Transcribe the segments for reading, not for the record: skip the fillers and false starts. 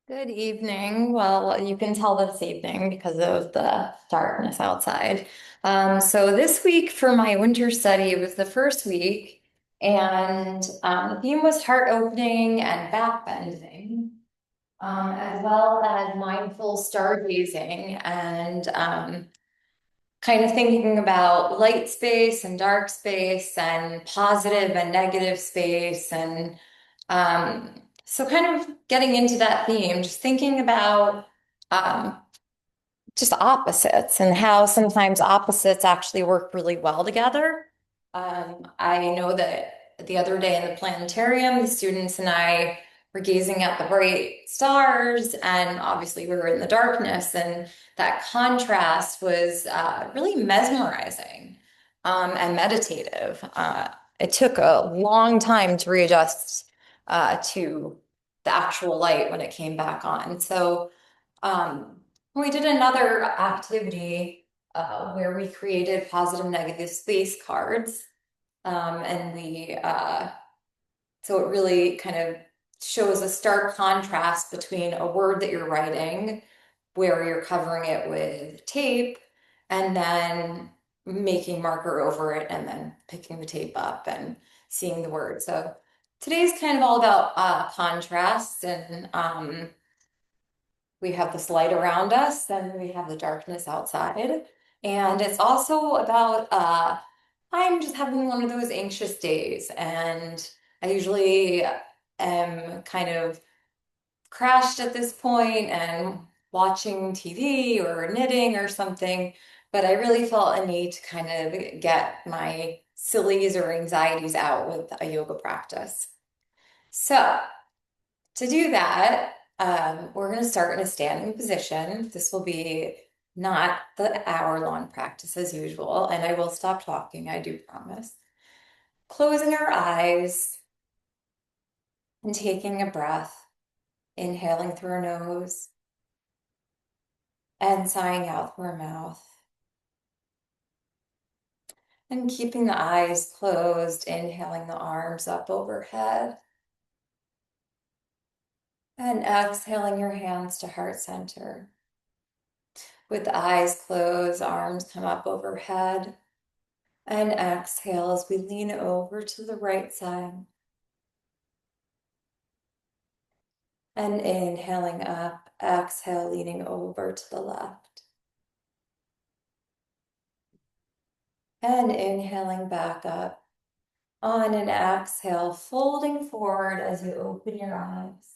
Good evening. Well, you can tell this evening because of the darkness outside. So this week for my winter study, it was the first week, and the theme was heart opening and backbending, as well as mindful stargazing and kind of thinking about light space and dark space and positive and negative space and so kind of getting into that theme, just thinking about um, just opposites and how sometimes opposites actually work really well together. I know that the other day in the planetarium, the students and I were gazing at the bright stars, and obviously we were in the darkness, and that contrast was really mesmerizing and meditative. It took a long time to readjust to the actual light when it came back on. So, we did another activity where we created positive negative space cards. And so it really kind of shows a stark contrast between a word that you're writing, where you're covering it with tape, and then making marker over it, and then picking the tape up and seeing the word. So today's kind of all about contrast and we have this light around us, and we have the darkness outside. And it's also about I'm just having one of those anxious days, and I usually am kind of crashed at this point and watching TV or knitting or something, but I really felt a need to kind of get my sillies or anxieties out with a yoga practice. So to do that, we're going to start in a standing position. This will be not the hour-long practice as usual, and I will stop talking, I do promise. Closing our eyes and taking a breath, inhaling through our nose and sighing out through our mouth. And keeping the eyes closed, inhaling the arms up overhead. And exhaling your hands to heart center. With the eyes closed, arms come up overhead. And exhale as we lean over to the right side. And inhaling up, exhale, leaning over to the left. And inhaling back up. On an exhale, folding forward as you open your eyes.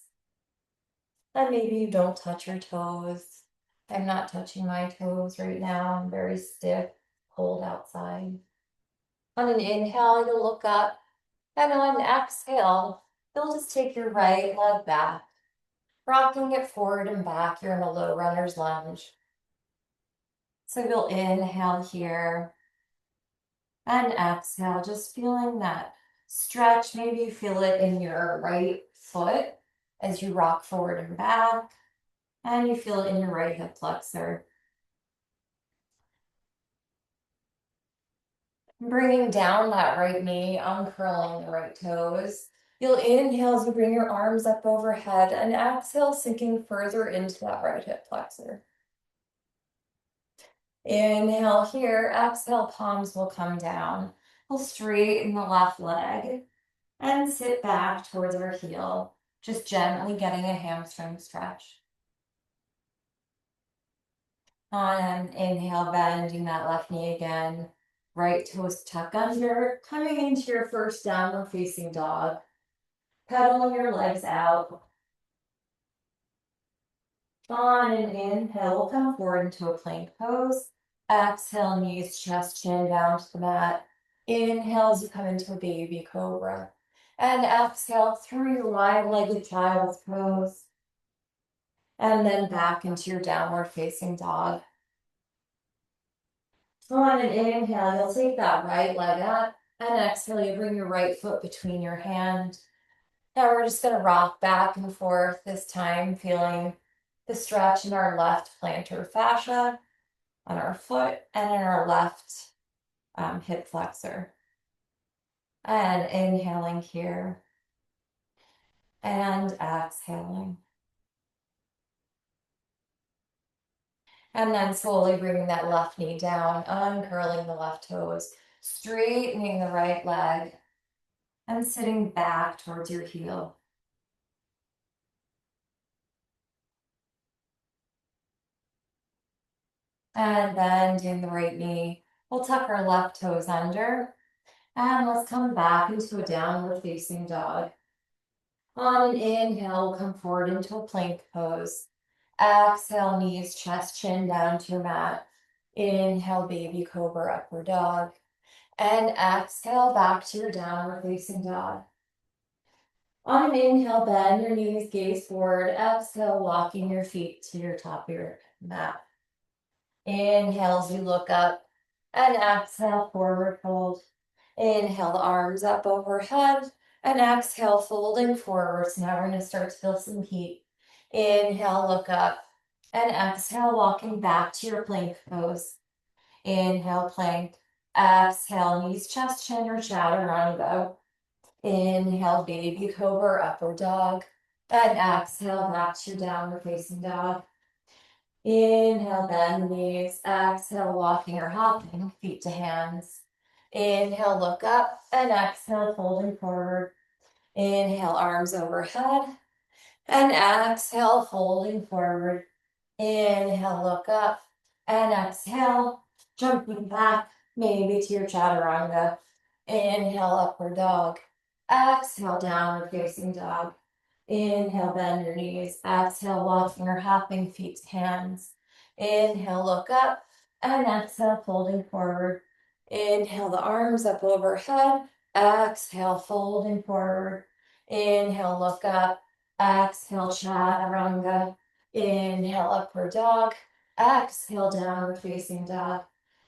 And maybe you don't touch your toes. I'm not touching my toes right now. I'm very stiff, cold outside. On an inhale, you'll look up. And on an exhale, you'll just take your right leg back, rocking it forward and back. You're in a low runner's lunge. So you'll inhale here and exhale, just feeling that stretch. Maybe you feel it in your right foot as you rock forward and back, and you feel it in your right hip flexor. Bringing down that right knee, uncurling the right toes. You'll inhale as you bring your arms up overhead, and exhale, sinking further into that right hip flexor. Inhale here, exhale, palms will come down. We'll straighten the left leg and sit back towards our heel, just gently getting a hamstring stretch. On an inhale, bending that left knee again, right toes tuck under, coming into your first downward facing dog. Pedaling your legs out. On an inhale, we'll come forward into a plank pose. Exhale, knees, chest, chin down to the mat. Inhale as you come into a baby cobra. And exhale through your wide-legged child's pose. And then back into your downward facing dog. On an inhale, you'll take that right leg up. And exhale, you bring your right foot between your hands. Now we're just going to rock back and forth this time, feeling the stretch in our left plantar fascia, on our foot, and in our left hip flexor. And inhaling here and exhaling. And then slowly bringing that left knee down, uncurling the left toes, straightening the right leg, and sitting back towards your heel. And bending the right knee. We'll tuck our left toes under. And let's come back into a downward facing dog. On an inhale, we'll come forward into a plank pose. Exhale, knees, chest, chin down to your mat. Inhale, baby cobra, upward dog. And exhale, back to your downward facing dog. On an inhale, bend your knees, gaze forward. Exhale, walking your feet to your top of your mat. Inhale as you look up. And exhale, forward fold. Inhale the arms up overhead. And exhale, folding forward. So now we're going to start to feel some heat. Inhale, look up. And exhale, walking back to your plank pose. Inhale, plank. Exhale, knees, chest, chin, or chaturanga. Inhale, baby cobra, upward dog. And exhale, back to your downward facing dog. Inhale, bend the knees. Exhale, walking or hopping, feet to hands. Inhale, look up. And exhale, folding forward. Inhale, arms overhead. And exhale, folding forward. Inhale, look up. And exhale, jumping back, maybe to your chaturanga. Inhale, upward dog. Exhale, downward facing dog. Inhale, bend your knees. Exhale, walking or hopping, feet to hands. Inhale, look up. And exhale, folding forward. Inhale, the arms up overhead. Exhale, folding forward. Inhale, look up. Exhale, chaturanga. Inhale, upward dog. Exhale, downward facing dog.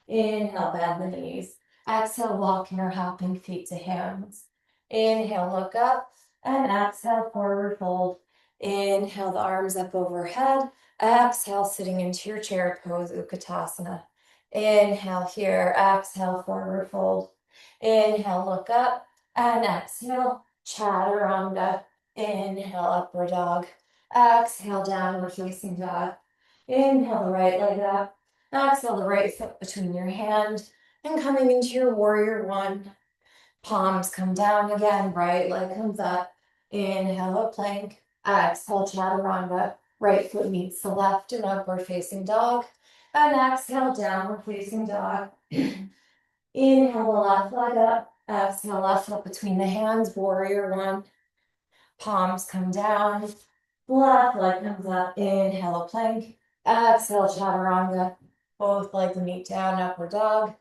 Inhale, bend the knees. Exhale, walking or hopping, feet to hands. Inhale, look up. And exhale, forward fold. Inhale, the arms up overhead. Exhale, sitting into your chair pose, Utkatasana. Inhale here, exhale, forward fold. Inhale, look up. And exhale, chaturanga. Inhale, upward dog. Exhale, downward facing dog. Inhale, the right leg up. Exhale, the right foot between your hand. And coming into your warrior one. Palms come down again, right leg comes up. Inhale, a plank. Exhale, chaturanga. Right foot meets the left and upward facing dog. And exhale, downward facing dog. Inhale, the left leg up. Exhale, left foot between the hands, warrior one. Palms come down. Left leg comes up. Inhale, a plank. Exhale, chaturanga. Both legs meet down, upward dog.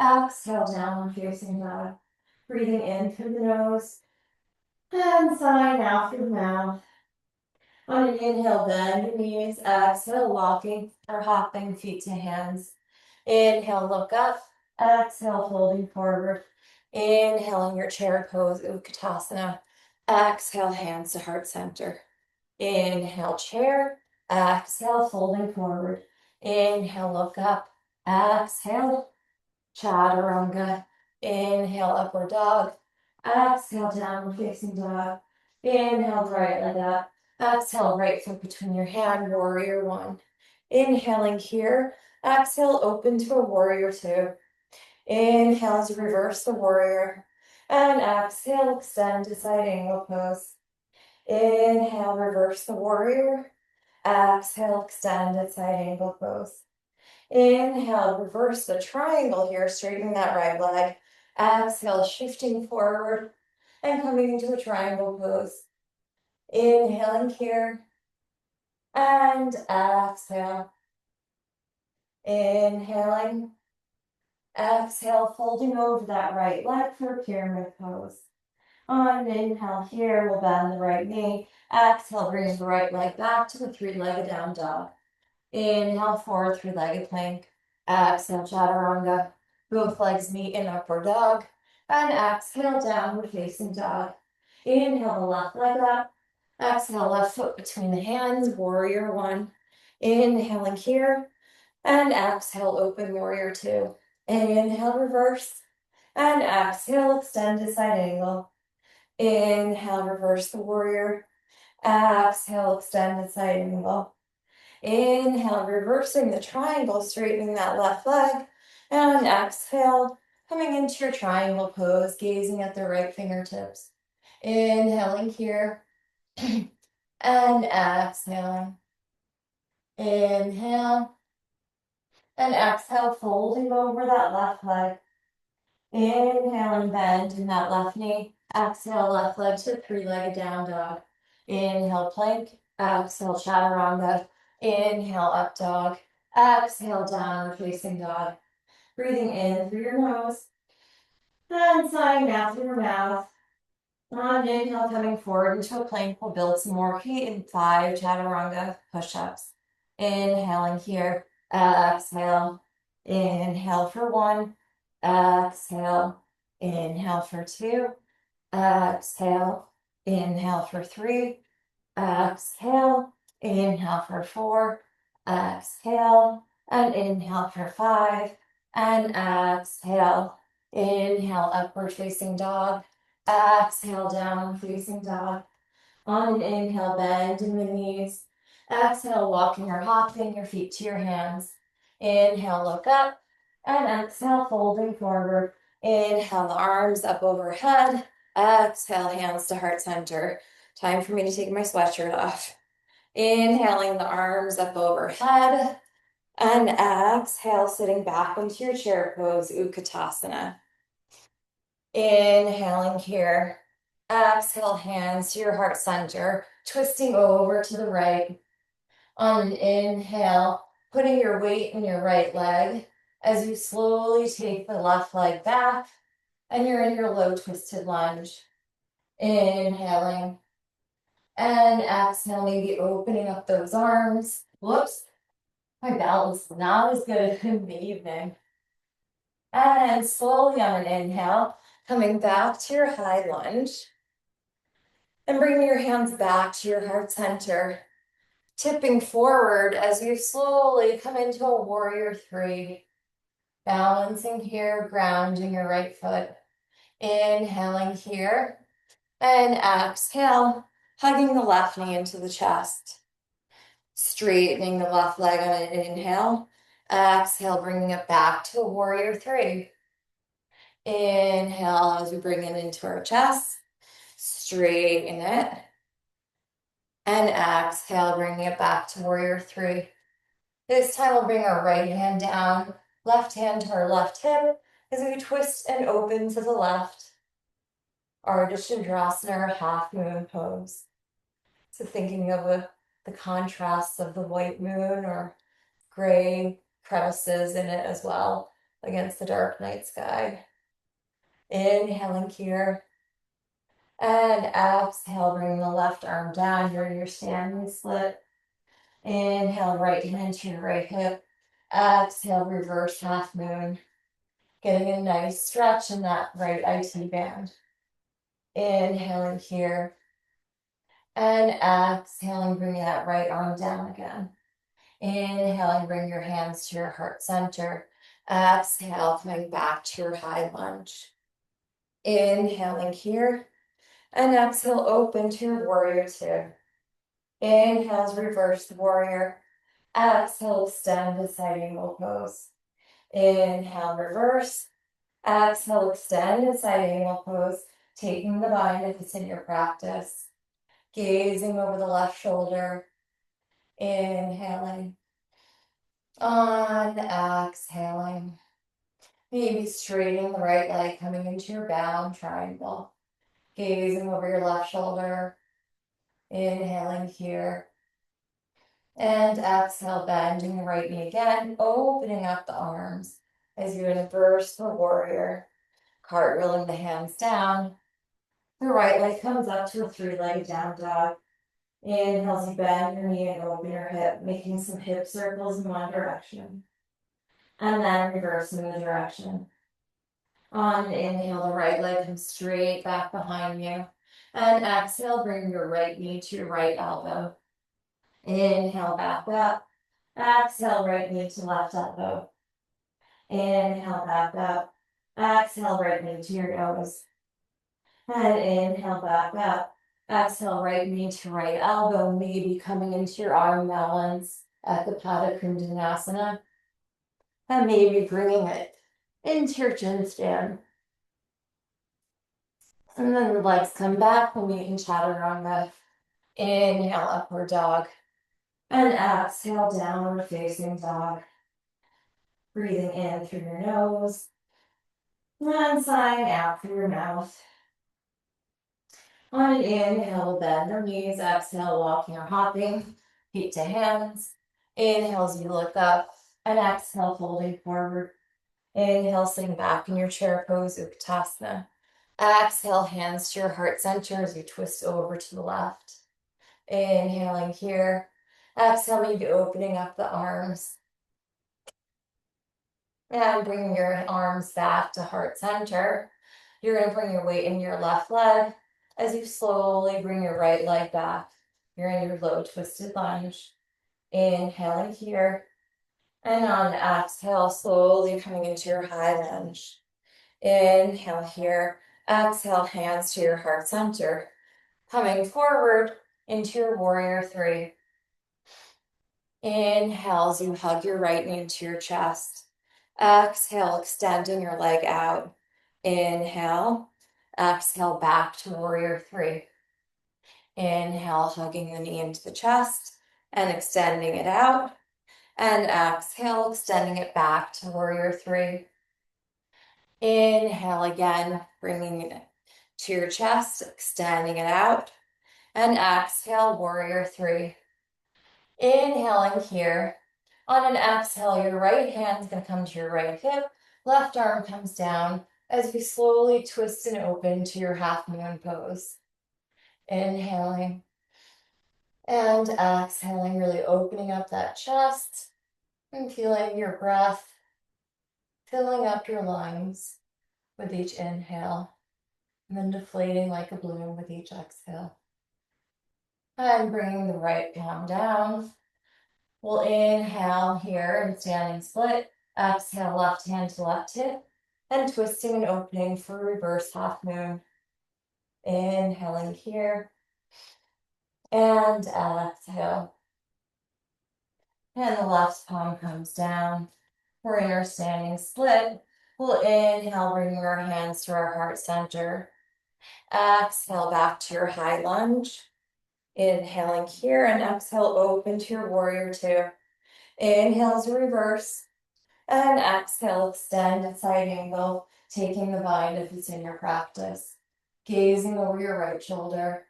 Exhale, downward facing dog. Breathing in through the nose and sighing out through the mouth. On an inhale, bend your knees. Exhale, walking or hopping, feet to hands. Inhale, look up. Exhale, folding forward. Inhaling your chair pose, Utkatasana. Exhale, hands to heart center. Inhale, chair. Exhale, folding forward. Inhale, look up. Exhale, chaturanga. Inhale, upward dog. Exhale, downward facing dog. Inhale, right leg up. Exhale, right foot between your hand, warrior one. Inhaling here. Exhale, open to a warrior two. Inhale to reverse the warrior. And exhale, extend to side angle pose. Inhale, reverse the warrior. Exhale, extend at side angle pose. Inhale, reverse the triangle here, straightening that right leg. Exhale, shifting forward and coming into a triangle pose. Inhaling here and exhale. Inhaling. Exhale, folding over that right leg for a pyramid pose. On an inhale here, we'll bend the right knee. Exhale, bring the right leg back to the three-legged down dog. Inhale, forward three-legged plank. Exhale, chaturanga. Both legs meet in upward dog. And exhale, downward facing dog. Inhale, the left leg up. Exhale, left foot between the hands, warrior one. Inhaling here. And exhale, open warrior two. Inhale, reverse. And exhale, extend to side angle. Inhale, reverse the warrior. Exhale, extend to side angle. Inhale, reversing the triangle, straightening that left leg. And exhale, coming into your triangle pose, gazing at the right fingertips. Inhaling here. And exhaling. Inhale. And exhale, folding over that left leg. Inhale and bend in that left knee. Exhale, left leg to three-legged down dog. Inhale, plank. Exhale, chaturanga. Inhale, up dog. Exhale, downward facing dog. Breathing in through your nose. And sighing out through your mouth. On inhale, coming forward into a plank, we'll build some more heat in 5 chaturanga push-ups. Inhaling here. Exhale. Inhale for 1. Exhale. Inhale for 2. Exhale. Inhale for 3. Exhale. Inhale for 4. Exhale. And inhale for 5. And exhale. Inhale, upward facing dog. Exhale, downward facing dog. On an inhale, bend in the knees. Exhale, walking or hopping your feet to your hands. Inhale, look up. And exhale, folding forward. Inhale, the arms up overhead. Exhale, hands to heart center. Time for me to take my sweatshirt off. Inhaling the arms up overhead. And exhale, sitting back into your chair pose, Utkatasana. Inhaling here. Exhale, hands to your heart center, twisting over to the right. On an inhale, putting your weight in your right leg as you slowly take the left leg back and you're in your low twisted lunge. Inhaling and exhale, maybe opening up those arms. Whoops, my balance is not as good in the evening. And slowly on an inhale, coming back to your high lunge. And bring your hands back to your heart center. Tipping forward as you slowly come into a warrior 3. Balancing here, grounding your right foot. Inhaling here. And exhale, hugging the left knee into the chest. Straightening the left leg on an inhale. Exhale, bringing it back to a warrior 3. Inhale as we bring it into our chest. Straighten it. And exhale, bringing it back to warrior 3. This time we'll bring our right hand down, left hand to our left hip as we twist and open to the left. Ardha Chandrasana, half moon pose. So thinking of the contrasts of the white moon or gray crevices in it as well against the dark night sky. Inhaling here. And exhale, bring the left arm down. You're in your standing split. Inhale, right hand to your right hip. Exhale, reverse half moon. Getting a nice stretch in that right IT band. Inhaling here. And exhaling, bring that right arm down again. Inhaling, bring your hands to your heart center. Exhale, coming back to your high lunge. Inhaling here. And exhale, open to your warrior 2. Inhales, reverse the warrior. Exhale, extend the side angle pose. Inhale, reverse. Exhale, extend the side angle pose, taking the bind if it's in your practice. Gazing over the left shoulder. Inhaling. On exhaling. Maybe straightening the right leg, coming into your bound triangle. Gazing over your left shoulder. Inhaling here. And exhale, bending the right knee again, opening up the arms as you inverse the warrior. Cartwheeling the hands down. The right leg comes up to a 3-legged down dog. Inhale as you bend your knee and open your hip, making some hip circles in one direction. And then reversing the direction. On an inhale, the right leg comes straight back behind you. And exhale, bring your right knee to your right elbow. Inhale, back up. Exhale, right knee to left elbow. Inhale, back up. Exhale, right knee to your nose. And inhale, back up. Exhale, right knee to right elbow, maybe coming into your arm balance. Ekapada Kundinasana. And maybe bringing it into your chin stand. And then the legs come back when you can chaturanga. Inhale, upward dog. And exhale, downward facing dog. Breathing in through your nose. And sighing out through your mouth. On an inhale, bend your knees. Exhale, walking or hopping. Feet to hands. Inhale as you look up. And exhale, folding forward. Inhale, sitting back in your chair pose, Utkatasana. Exhale, hands to your heart center as you twist over to the left. Inhaling here. Exhale, maybe opening up the arms. And bringing your arms back to heart center. You're going to bring your weight in your left leg as you slowly bring your right leg back. You're in your low twisted lunge. Inhaling here. And on exhale, slowly coming into your high lunge. Inhale here. Exhale, hands to your heart center. Coming forward into your warrior three. Inhale as you hug your right knee into your chest. Exhale, extending your leg out. Inhale. Exhale, back to warrior three. Inhale, hugging the knee into the chest and extending it out. And exhale, extending it back to warrior three. Inhale again, bringing it to your chest, extending it out. And exhale, warrior three. Inhaling here. On an exhale, your right hand's going to come to your right hip. Left arm comes down as you slowly twist and open to your half moon pose. Inhaling. And exhaling, really opening up that chest and feeling your breath filling up your lungs with each inhale. And then deflating like a balloon with each exhale. And bringing the right palm down. We'll inhale here in standing split. Exhale, left hand to left hip. And twisting and opening for reverse half moon. Inhaling here. And exhale. And the left palm comes down. We're in our standing split. We'll inhale, bringing our hands to our heart center. Exhale, back to your high lunge. Inhaling here and exhale, open to your warrior two. Inhale as reverse. And exhale, extend at side angle, taking the bind if it's in your practice. Gazing over your right shoulder.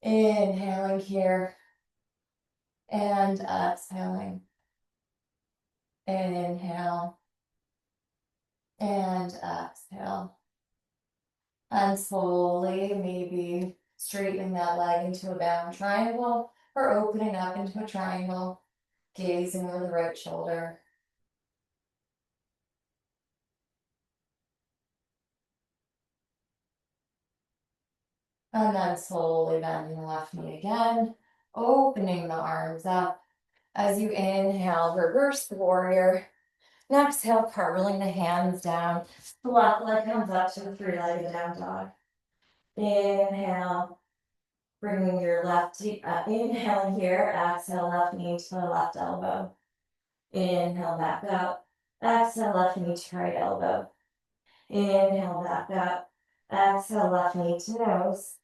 Inhaling here. And exhaling. Inhale. And exhale. And slowly, maybe straightening that leg into a bound triangle or opening up into a triangle, gazing over the right shoulder. And then slowly bending the left knee again, opening the arms up. As you inhale, reverse the warrior. And exhale, curling the hands down. The left leg comes up to the three-legged down dog. Inhale, bringing your left knee up. Inhaling here, exhale, left knee to the left elbow. Inhale, back up. Exhale, left knee to right elbow. Inhale, back up. Exhale, left knee to nose.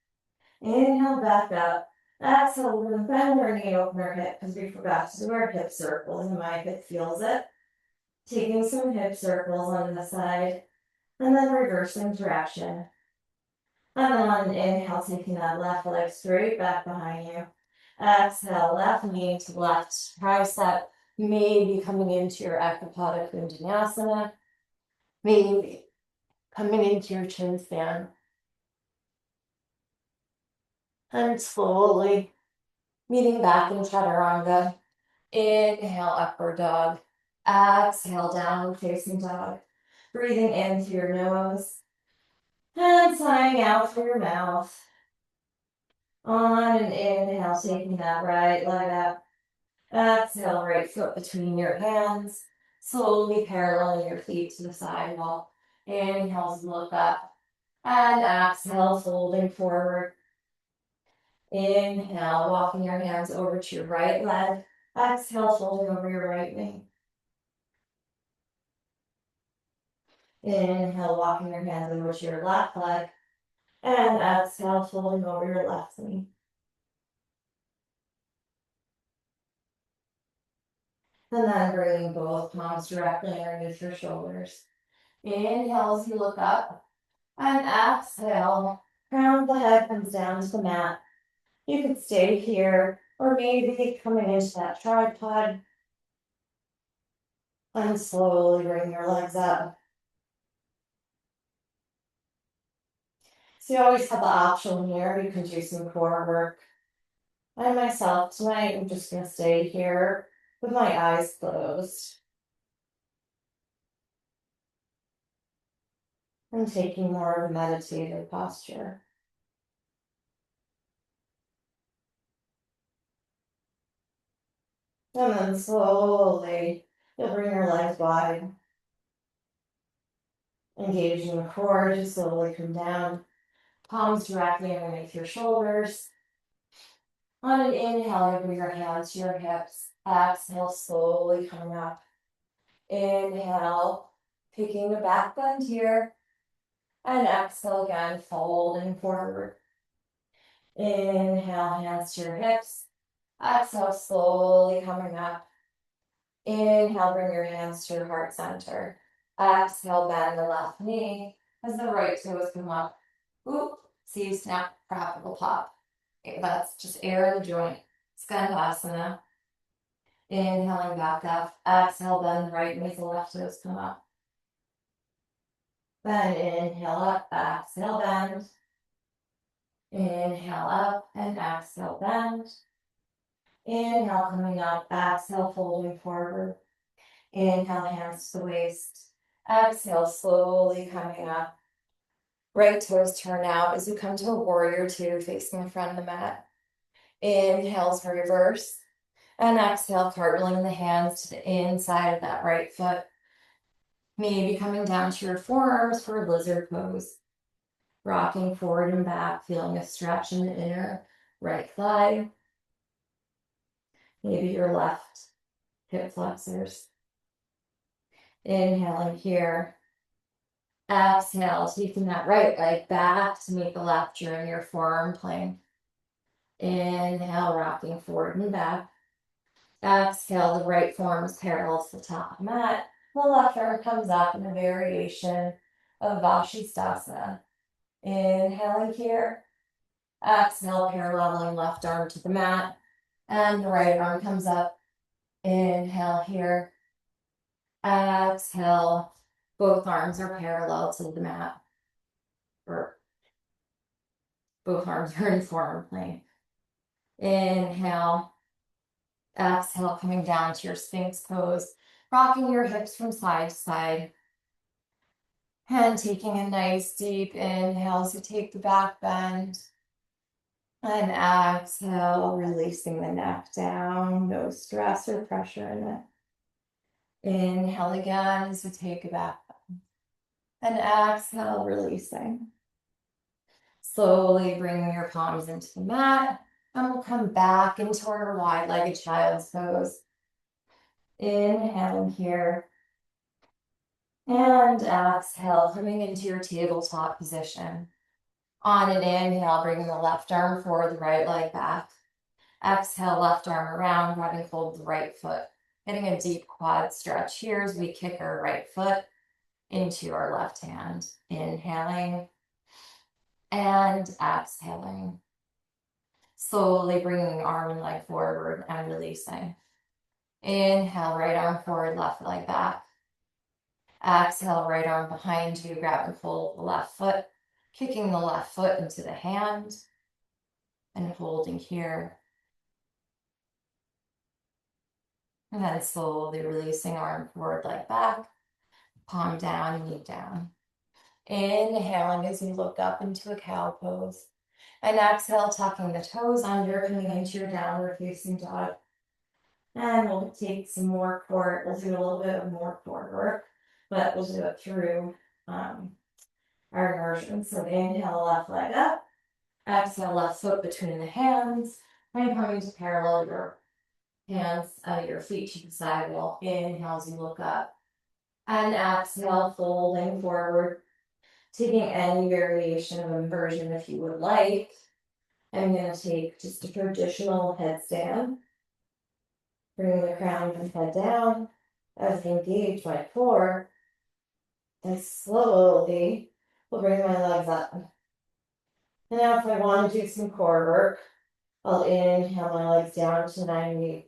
Inhale, back up. Exhale, we're going to bend our knee, open our hip, because we forgot to do our hip circles, and my hip feels it. Taking some hip circles on the side, and then reversing direction. And then on an inhale, taking that left leg straight back behind you. Exhale, left knee to left tricep, maybe coming into your Ekapada Kundinasana, maybe coming into your chin stand. And slowly meeting back in Chaturanga. Inhale, upward dog. Exhale, downward facing dog. Breathing in through your nose. And sighing out through your mouth. On an inhale, taking that right leg up. Exhale, right foot between your hands. Slowly paralleling your feet to the sidewall. Inhale, look up. And exhale, folding forward. Inhale, walking your hands over to your right leg. Exhale, folding over your right knee. Inhale, walking your hands over to your left leg. And exhale, folding over your left knee. And then bringing both palms directly underneath your shoulders. Inhale as you look up. And exhale, crown of the head comes down to the mat. You could stay here, or maybe coming into that tripod. And slowly bring your legs up. So you always have the option here, you can do some core work. I myself tonight, I'm just gonna stay here with my eyes closed. I'm taking more of a meditative posture. And then slowly, you'll bring your legs wide. Engaging the core, just slowly come down. Palms directly underneath your shoulders. On an inhale, you bring your hands to your hips. Exhale, slowly coming up. Inhale, picking the back bend here. And exhale again, folding forward. Inhale, hands to your hips. Exhale, slowly coming up. Inhale, bring your hands to your heart center. Exhale, bend the left knee as the right toes come up. Oop, see you snap, practical pop. Okay, that's just air in the joint. Skandasana. Inhaling back up. Exhale, bend the right knee as the left toes come up. Then inhale up, exhale, bend. Inhale up and exhale, bend. Inhale, coming up, exhale, folding forward. Inhale, hands to the waist. Exhale, slowly coming up. Right toes turn out as you come to a warrior two, facing the front of the mat. Inhales, reverse. And exhale, cartwheeling the hands to the inside of that right foot. Maybe coming down to your forearms for a lizard pose. Rocking forward and back, feeling a stretch in the inner right thigh. Maybe your left hip flexors. Inhaling here. Exhale, taking that right leg back to meet the left during your forearm plank. Inhale, rocking forward and back. Exhale, the right forearm is parallel to the top of the mat. The left arm comes up in a variation of Vashisthasana. Inhaling here. Exhale, paralleling left arm to the mat. And the right arm comes up. Inhale here. Exhale. Both arms are parallel to the mat. Or both arms are in forearm plank. Inhale. Exhale, coming down to your Sphinx pose. Rocking your hips from side to side. And taking a nice deep inhale as you take the back bend. And exhale, releasing the neck down. No stress or pressure in it. Inhale again as we take a back bend. And exhale, releasing. Slowly bringing your palms into the mat. And we'll come back into our wide-legged child's pose. Inhaling here. And exhale, coming into your tabletop position. On an inhale, bringing the left arm forward, the right leg back. Exhale, left arm around, grabbing hold of the right foot. Getting a deep quad stretch here as we kick our right foot into our left hand. Inhaling and exhaling. Slowly bringing the arm and leg forward and releasing. Inhale, right arm forward, left leg back. Exhale, right arm behind you, grabbing hold of the left foot, kicking the left foot into the hand, and holding here. And then slowly releasing arm forward, leg back, palm down, knee down. Inhaling as you look up into a cow pose. And exhale, tucking the toes under, coming into your downward facing dog. And we'll take some more core, we'll do a little bit of more core work, but we'll do it through our immersion. So inhale, left leg up. Exhale, left foot between the hands. And coming to parallel your hands, your feet to the sidewall. Inhale as you look up. And exhale, folding forward. Taking any variation of inversion if you would like. I'm going to take just a traditional headstand. Bring the crown of the head down as I engage my core. And slowly will bring my legs up. And now if I want to do some core work, I'll inhale my legs down to 90.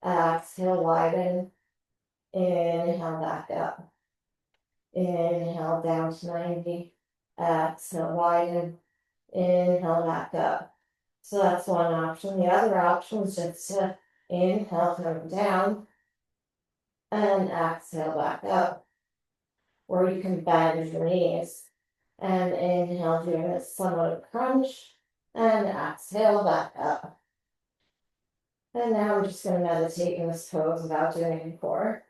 Exhale, widen. Inhale, back up. Inhale, down to 90. Exhale, widen. Inhale, back up. So that's one option. The other option is just to inhale, come down. And exhale, back up. Or you can bend your knees. And inhale, doing a somewhat crunch. And exhale, back up. And now I'm just going to meditate in this pose without doing any core.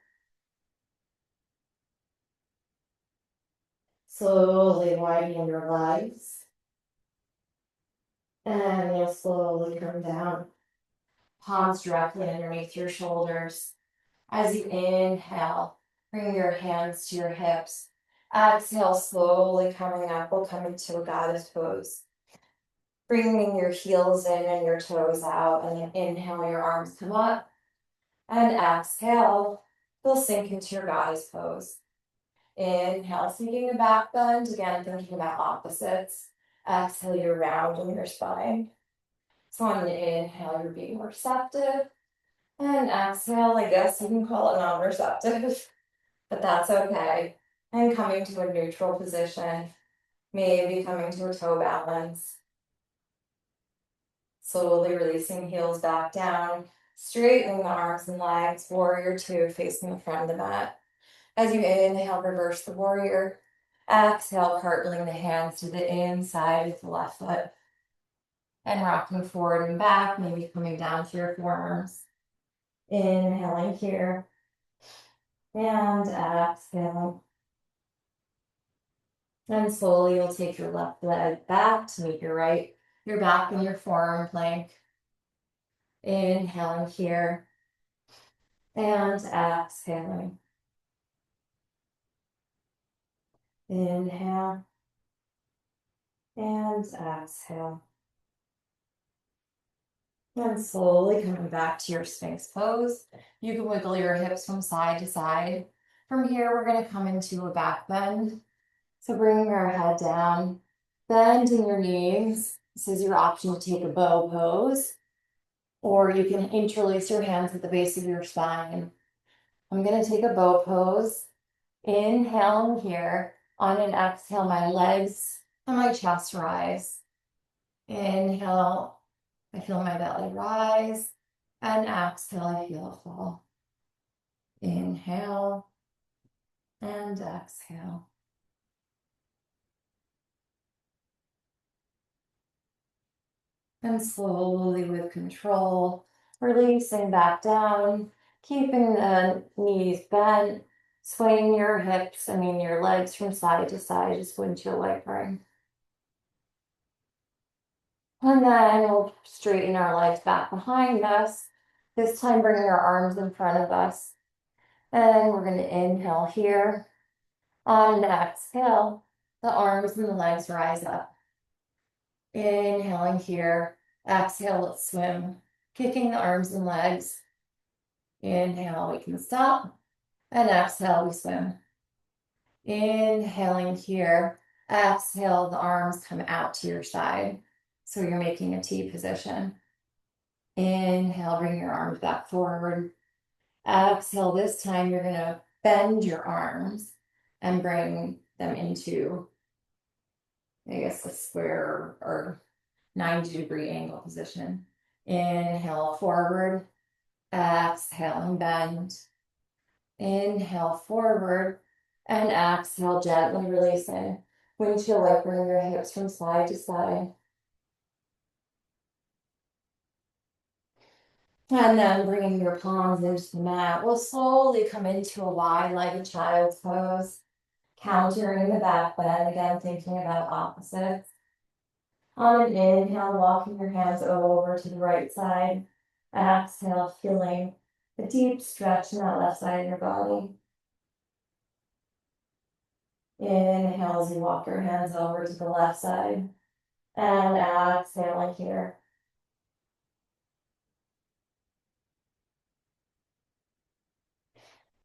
Slowly widen your legs. And you'll slowly come down. Palms directly underneath your shoulders. As you inhale, bring your hands to your hips. Exhale, slowly coming up. We'll come into a goddess pose. Bringing your heels in and your toes out. And then inhale, your arms come up. And exhale, you'll sink into your goddess pose. Inhale, sinking the back bend. Again, thinking about opposites. Exhale, you're rounding your spine. So on the inhale, you're being receptive. And exhale, I guess you can call it non-receptive, but that's okay. And coming to a neutral position, maybe coming to a toe balance. Slowly releasing heels back down, straightening the arms and legs, warrior two, facing the front of the mat. As you inhale, reverse the warrior. Exhale, cartwheeling the hands to the inside of the left foot. And rocking forward and back, maybe coming down to your forearms. Inhaling here. And exhaling. And slowly you'll take your left leg back to meet your right. You're back in your forearm plank. Inhaling here. And exhaling. Inhale. And exhale. And slowly coming back to your Sphinx pose. You can wiggle your hips from side to side. From here, we're going to come into a back bend. So bringing our head down, bending your knees. This is your option to take a bow pose, or you can interlace your hands at the base of your spine. I'm going to take a bow pose. Inhale here. On an exhale, my legs and my chest rise. Inhale, I feel my belly rise. And exhale, I feel it fall. Inhale and exhale. And slowly with control, releasing back down, keeping the knees bent, swaying your hips, your legs from side to side, just windshield wipering. And then we'll straighten our legs back behind us, this time bringing our arms in front of us. And we're going to inhale here. On an exhale, the arms and the legs rise up. Inhaling here. Exhale, let's swim. Kicking the arms and legs. Inhale, we can stop. And exhale, we swim. Inhaling here. Exhale, the arms come out to your side. So you're making a T position. Inhale, bring your arms back forward. Exhale, this time you're going to bend your arms and bring them into, a square or 90-degree angle position. Inhale, forward. Exhale and bend. Inhale, forward. And exhale, gently releasing. Windshield wipering your hips from side to side. And then bringing your palms into the mat. We'll slowly come into a wide-legged child's pose. Countering the back bend, again, thinking about opposites. On an inhale, walking your hands over to the right side. Exhale, feeling a deep stretch in that left side of your body. Inhale as you walk your hands over to the left side. And exhaling here.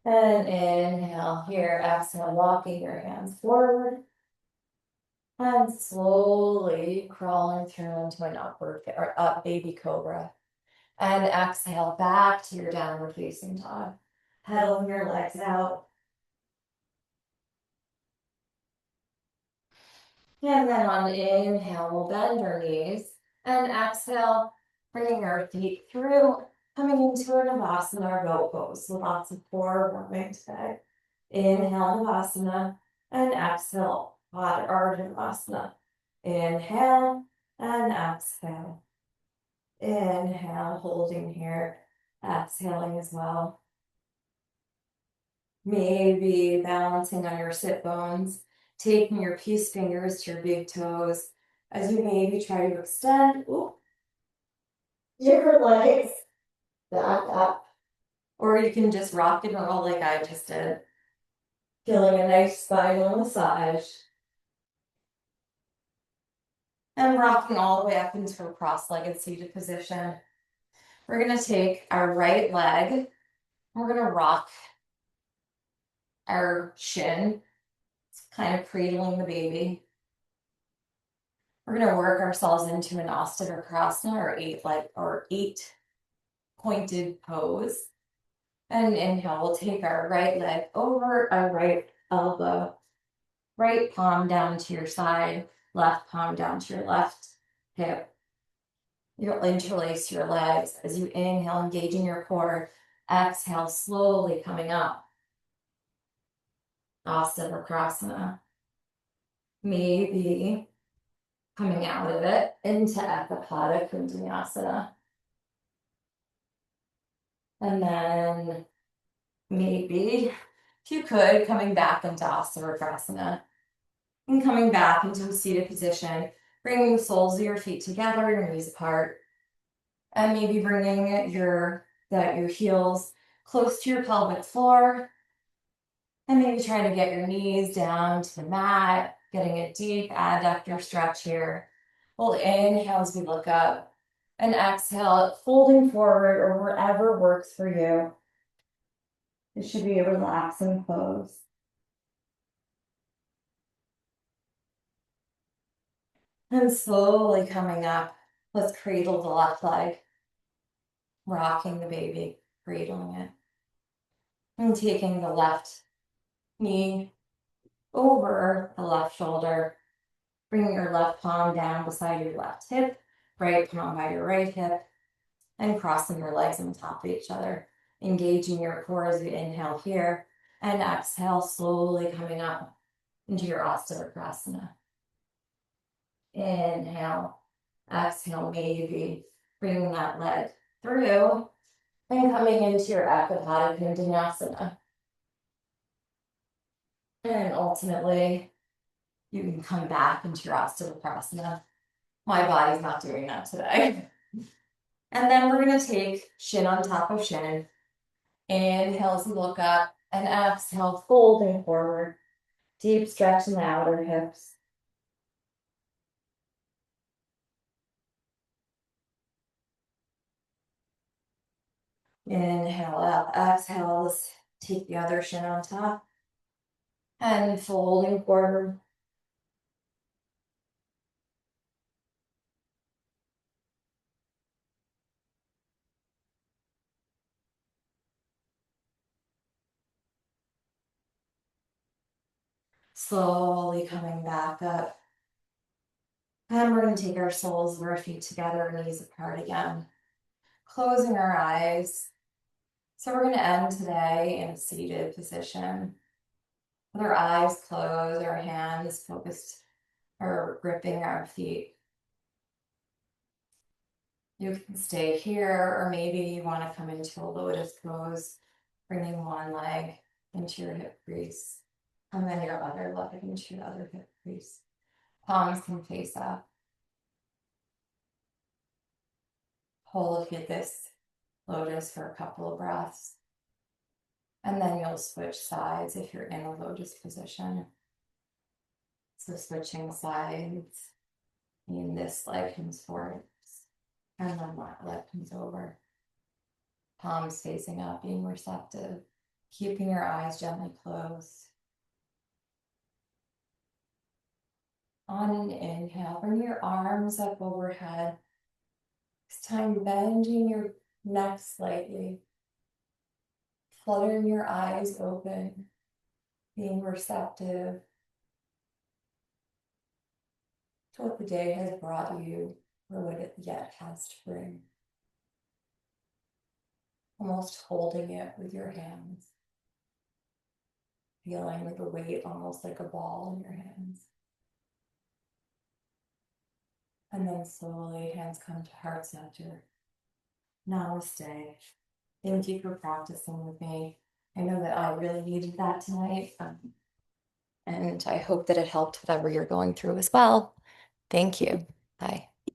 And inhale here, exhale, walking your hands forward. And slowly crawling through into an upward or up baby cobra. And exhale back to your downward facing dog. Pedal your legs out. And then on inhale, we'll bend our knees. And exhale, bringing our feet through, coming into a Navasana or goat pose. So lots of core warming today. Inhale, Navasana, and exhale, Ardhanasana. Inhale and exhale. Inhale, holding here, exhaling as well. Maybe balancing on your sit bones, taking your peace fingers to your big toes as you maybe try to extend your legs back up. Or you can just rock and roll like I just did. Feeling a nice spinal massage. And rocking all the way up into a cross-legged seated position. We're going to take our right leg. We're going to rock our shin, kind of cradling the baby. We're going to work ourselves into an Ashtavrikrasana or eight pointed pose. And inhale, we'll take our right leg over our right elbow, right palm down to your side, left palm down to your left hip. You'll interlace your legs as you inhale, engaging your core. Exhale, slowly coming up. Ashtavrikrasana. Maybe coming out of it into Ekapada Kundinyasana. And then maybe, if you could, coming back into Ashtavrikrasana. And coming back into a seated position, bringing the soles of your feet together, your knees apart. And maybe bringing your heels close to your pelvic floor. And maybe trying to get your knees down to the mat, getting a deep adductor stretch here. We'll inhale as we look up and exhale, folding forward or wherever works for you. It should be a relaxing pose. And slowly coming up, let's cradle the left leg, rocking the baby, cradling it. And taking the left knee over the left shoulder, bringing your left palm down beside your left hip, right palm by your right hip, and crossing your legs on top of each other, engaging your core as you inhale here, and exhale, slowly coming up into your Ashtavrikrasana. Inhale, exhale, maybe bringing that leg through, and coming into your Ekapada Kundinyasana. And ultimately, you can come back into your Ashtavrikrasana. My body's not doing that today. And then we're going to take shin on top of shin. Inhale as you look up, and exhale, folding forward. Deep stretch in the outer hips. Inhale up, exhale, let's take the other shin on top. And folding forward. Slowly coming back up. And we're going to take our soles of our feet together, knees apart again. Closing our eyes. So we're going to end today in a seated position. With our eyes closed, our hands focused or gripping our feet. You can stay here, or maybe you want to come into a lotus pose, bringing one leg into your hip crease, and then your other leg into your other hip crease. Palms can face up. hold here this lotus for a couple of breaths. And then you'll switch sides if you're in a lotus position. So switching sides, meaning this leg comes forward and then that leg comes over. Palms facing up, being receptive, keeping your eyes gently closed. On an inhale, bring your arms up overhead. This time bending your neck slightly, fluttering your eyes open, being receptive to what the day has brought you or what it yet has to bring. Almost holding it with your hands, feeling the weight almost like a ball in your hands. And then slowly hands come to heart center. Namaste. Thank you for practicing with me. I know that I really needed that tonight. And I hope that it helped whatever you're going through as well. Thank you. Bye.